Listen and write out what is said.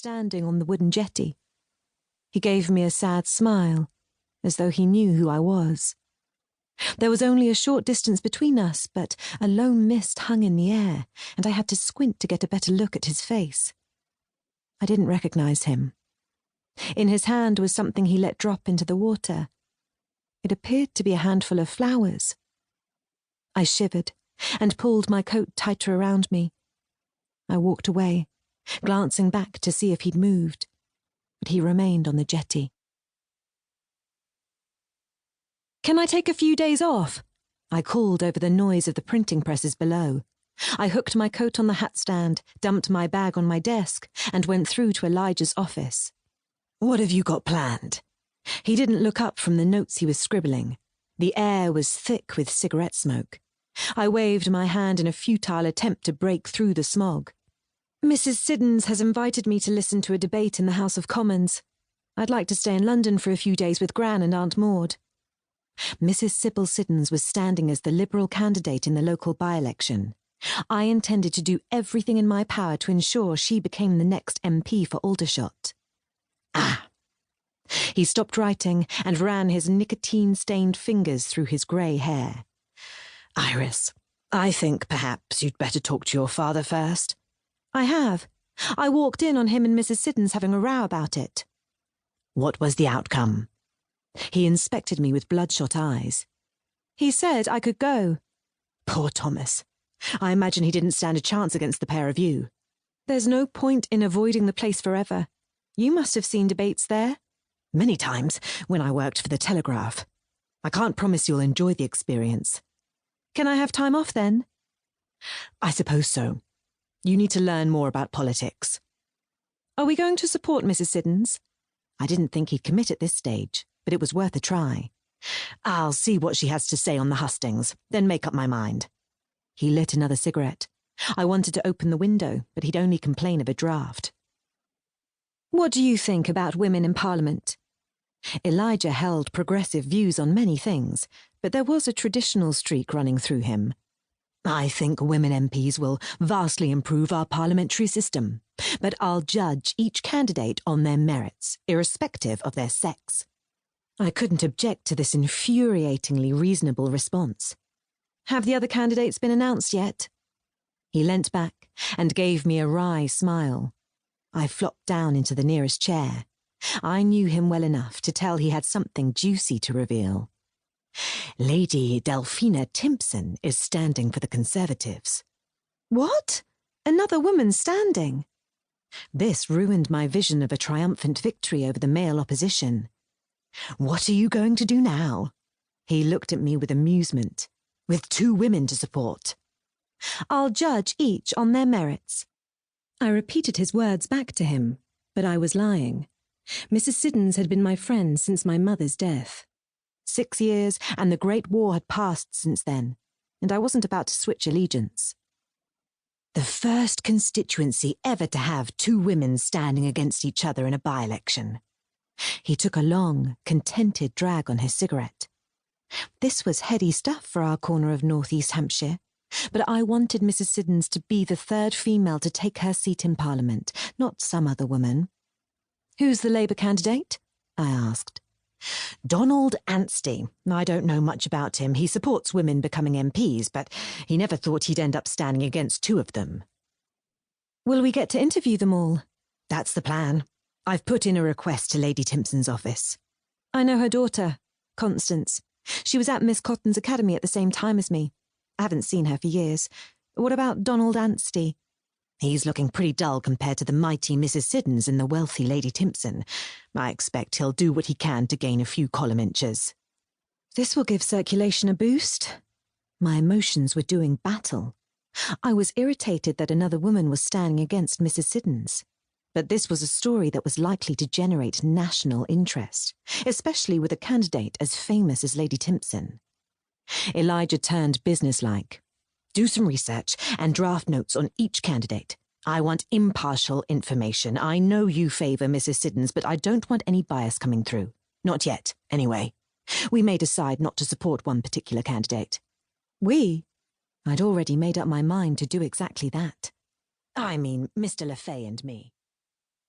standing on the wooden jetty. He gave me a sad smile, as though he knew who I was. There was only a short distance between us, but a lone mist hung in the air, and I had to squint to get a better look at his face. I didn't recognize him. In his hand was something he let drop into the water. It appeared to be a handful of flowers. I shivered and pulled my coat tighter around me. I walked away, glancing back to see if he'd moved, but he remained on the jetty. "Can I take a few days off?" I called over the noise of the printing presses below. I hooked my coat on the hat stand, dumped my bag on my desk, and went through to Elijah's office. "What have you got planned?" He didn't look up from the notes he was scribbling. The air was thick with cigarette smoke. I waved my hand in a futile attempt to break through the smog. "Mrs Siddons has invited me to listen to a debate in the House of Commons. I'd like to stay in London for a few days with Gran and Aunt Maud." Mrs Sybil Siddons was standing as the Liberal candidate in the local by-election. I intended to do everything in my power to ensure she became the next MP for Aldershot. Ah! He stopped writing and ran his nicotine-stained fingers through his grey hair. "Iris, I think perhaps you'd better talk to your father first." "I have. I walked in on him and Mrs Siddons having a row about it." "What was the outcome?" He inspected me with bloodshot eyes. "He said I could go." "Poor Thomas. I imagine he didn't stand a chance against the pair of you." "There's no point in avoiding the place forever. You must have seen debates there." "Many times, when I worked for the Telegraph. I can't promise you'll enjoy the experience." "Can I have time off then?" "I suppose so. You need to learn more about politics." "Are we going to support Mrs Siddons?" I didn't think he'd commit at this stage, but it was worth a try. "I'll see what she has to say on the hustings, then make up my mind." He lit another cigarette. I wanted to open the window, but he'd only complain of a draught. "What do you think about women in Parliament?" Elijah held progressive views on many things, but there was a traditional streak running through him. "I think women MPs will vastly improve our parliamentary system, but I'll judge each candidate on their merits, irrespective of their sex." I couldn't object to this infuriatingly reasonable response. "Have the other candidates been announced yet?" He leant back and gave me a wry smile. I flopped down into the nearest chair. I knew him well enough to tell he had something juicy to reveal. "Lady Delphina Timpson is standing for the Conservatives." "What? Another woman standing?" This ruined my vision of a triumphant victory over the male opposition. "What are you going to do now?" He looked at me with amusement. "With two women to support." "I'll judge each on their merits." I repeated his words back to him, but I was lying. Mrs Siddons had been my friend since my mother's death. 6 years, and the Great War had passed since then, and I wasn't about to switch allegiance. The first constituency ever to have two women standing against each other in a by-election. He took a long, contented drag on his cigarette. This was heady stuff for our corner of North East Hampshire, but I wanted Mrs Siddons to be the third female to take her seat in Parliament, not some other woman. "Who's the Labour candidate?" I asked. "Donald Anstey. I don't know much about him. He supports women becoming MPs, but he never thought he'd end up standing against two of them." "Will we get to interview them all?" "That's the plan. I've put in a request to Lady Timpson's office." "I know her daughter, Constance. She was at Miss Cotton's academy at the same time as me. I haven't seen her for years. What about Donald Anstey?" "He's looking pretty dull compared to the mighty Mrs Siddons and the wealthy Lady Timpson. I expect he'll do what he can to gain a few column inches." This will give circulation a boost. My emotions were doing battle. I was irritated that another woman was standing against Mrs Siddons. But this was a story that was likely to generate national interest, especially with a candidate as famous as Lady Timpson. Elijah turned businesslike. "Do some research and draft notes on each candidate. I want impartial information. I know you favour Mrs Siddons, but I don't want any bias coming through. Not yet, anyway. We may decide not to support one particular candidate." "We?" I'd already made up my mind to do exactly that. I mean, Mr Le Fay and me.